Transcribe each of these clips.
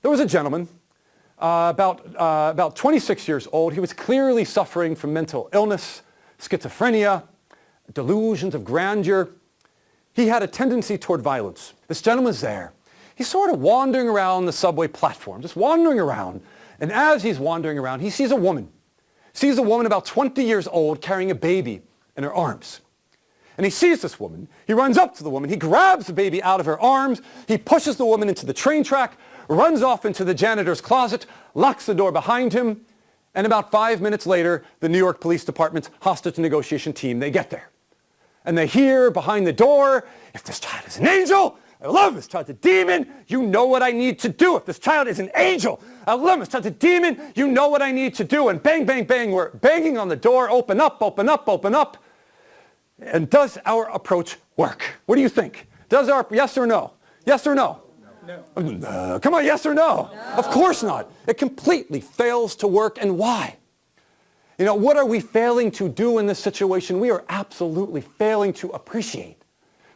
There was a gentleman, about 26 years old. He was clearly suffering from mental illness, schizophrenia, delusions of grandeur. He had a tendency toward violence. This gentleman's there. He's sort of wandering around the subway platform, just wandering around. And as he's wandering around, he sees a woman. Sees a woman about 20 years old carrying a baby in her arms. And he sees this woman. He runs up to the woman. He grabs the baby out of her arms. He pushes the woman into the train track, runs off into the janitor's closet, locks the door behind him. And about 5 minutes later, the New York Police Department's hostage negotiation team, they get there. And they hear behind the door, if this child is an angel, I love this child's a demon. You know what I need to do. If this child is an angel, I love this child's a demon. You know what I need to do. And bang, bang, bang, we're banging on the door. Open up, open up, open up. And does our approach work? What do you think? Does our, yes or no? Yes or no? No. Come on, yes or no? No? Of course not. It completely fails to work. And why? You know, what are we failing to do in this situation? We are absolutely failing to appreciate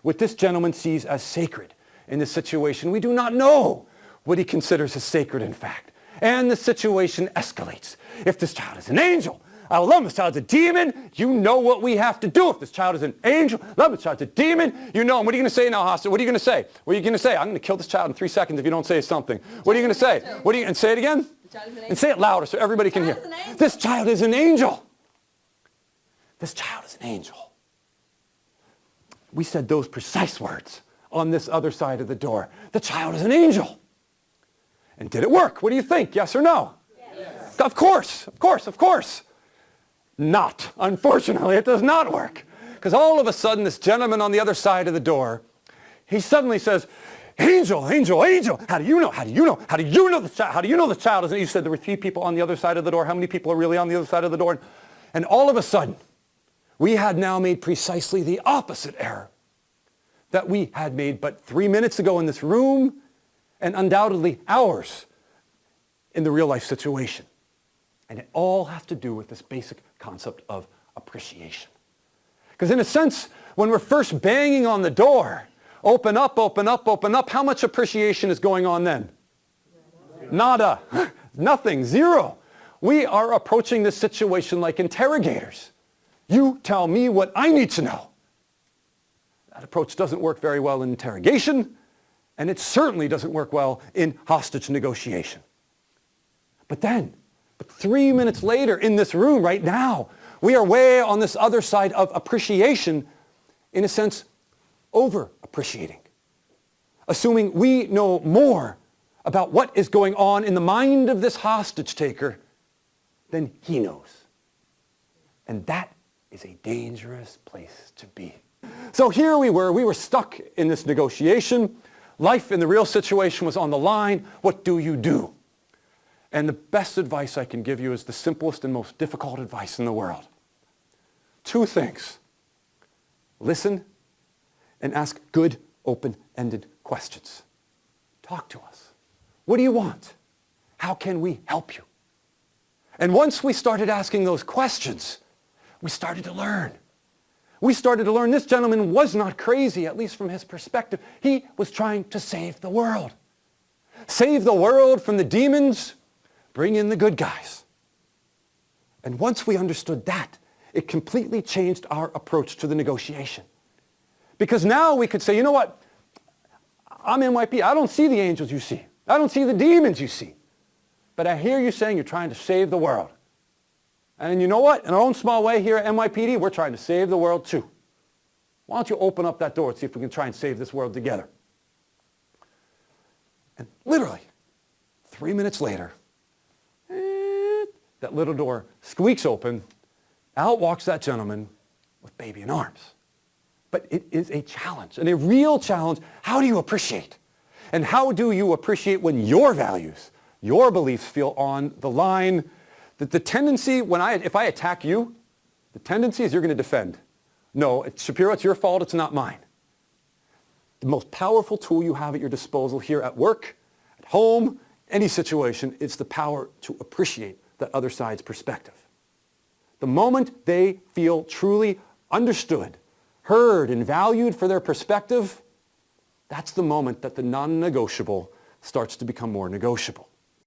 what this gentleman sees as sacred in this situation. We do not know what he considers as sacred, in fact. And the situation escalates. If this child is an angel, I love this child's a demon. You know what we have to do. If this child is an angel, love this child's a demon. You know, and what are you going to say now, hostage? What are you going to say? What are you going to say? I'm going to kill this child in 3 seconds if you don't say something. What are you going to say? What are you, and say it again? And say it louder so everybody can hear. This child is an angel. This child is an angel. We said those precise words on this other side of the door. The child is an angel. And did it work? What do you think? Yes or no? Yes. Of course, of course, of course. Not. Unfortunately, it does not work. Because all of a sudden, this gentleman on the other side of the door, he suddenly says, angel, angel, angel. How do you know? How do you know? How do you know the child? How do you know the child isn't? You said there were 3 people on the other side of the door. How many people are really on the other side of the door? And all of a sudden, we had now made precisely the opposite error that we had made but 3 minutes ago in this room and undoubtedly hours in the real life situation. And it all has to do with this basic concept of appreciation. Because in a sense, when we're first banging on the door, open up, open up, open up, how much appreciation is going on then? Nada. Nothing. Zero. We are approaching this situation like interrogators. You tell me what I need to know. That approach doesn't work very well in interrogation, and it certainly doesn't work well in hostage negotiation. But 3 minutes later in this room right now, we are way on this other side of appreciation, in a sense, over-appreciating. Assuming we know more about what is going on in the mind of this hostage taker than he knows. And that is a dangerous place to be. So here we were stuck in this negotiation. Life in the real situation was on the line. What do you do? And the best advice I can give you is the simplest and most difficult advice in the world. 2 things. Listen and ask good, open-ended questions. Talk to us. What do you want? How can we help you? And once we started asking those questions, we started to learn. We started to learn this gentleman was not crazy, at least from his perspective. He was trying to save the world. Save the world from the demons, bring in the good guys. And once we understood that, it completely changed our approach to the negotiation. Because now we could say, you know what? I'm NYP. I don't see the angels you see. I don't see the demons you see. But I hear you saying you're trying to save the world. And you know what? In our own small way here at NYPD, we're trying to save the world too. Why don't you open up that door and see if we can try and save this world together? And literally, 3 minutes later, that little door squeaks open. Out walks that gentleman with baby in arms. But it is a challenge, and a real challenge. How do you appreciate? And how do you appreciate when your values, your beliefs feel on the line? That the tendency, if I attack you, the tendency is you're going to defend. No, Shapiro, it's your fault, it's not mine. The most powerful tool you have at your disposal here at work, at home, any situation, is the power to appreciate that other side's perspective. The moment they feel truly understood, heard, and valued for their perspective, that's the moment that the non-negotiable starts to become more negotiable.